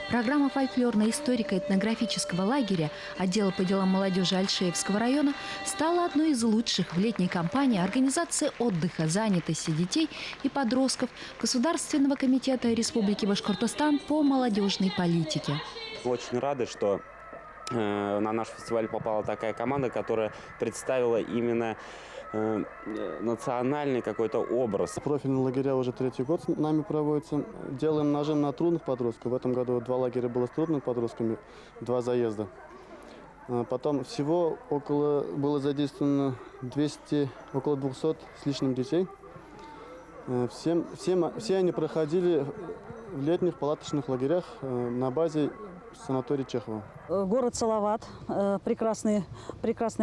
Программа фольклорно-историко-этнографического лагеря отдела по делам молодежи Альшеевского района стала одной из лучших в летней кампании организации отдыха, занятости детей и подростков Государственного комитета Республики Башкортостан по молодежной политике. Очень рады, что на наш фестиваль попала такая команда, которая представила именно национальный какой-то образ. Профильные лагеря уже 3-й год с нами проводятся. Делаем нажим на трудных подростков. В этом году 2 лагеря было с трудными подростками, 2 заезда. Потом всего было задействовано около 200 с лишним детей. Все они проходили в летних палаточных лагерях на базе санатория Чехова. Город Салават, прекрасная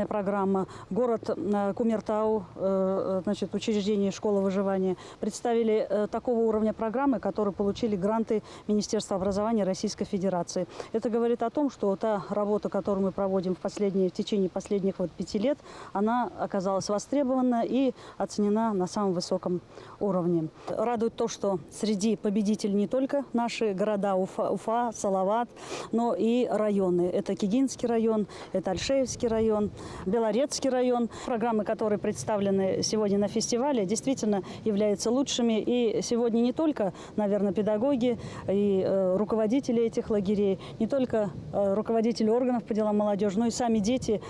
программа. Город Кумертау, значит, учреждение школы выживания. Представили такого уровня программы, которые получили гранты Министерства образования Российской Федерации. Это говорит о том, что та работа, которую мы проводим в течение последних 5 лет, она оказалась востребована и оценена на самом высоком уровне. Радует то, что среди победителей не только наши города Уфа, Салават, но и районы. Это Кигинский район, это Альшеевский район, Белорецкий район. Программы, которые представлены сегодня на фестивале, действительно являются лучшими. И сегодня не только, наверное, педагоги и руководители этих лагерей, не только руководители органов по делам молодежи, но и сами дети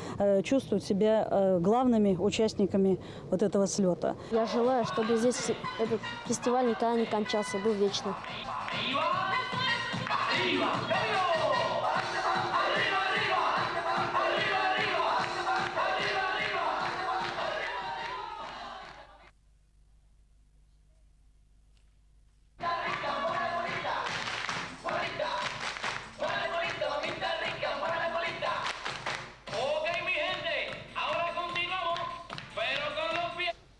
чувствуют себя главными участниками вот этого слета. Я желаю, чтобы здесь этот фестиваль никогда не кончался, был вечно.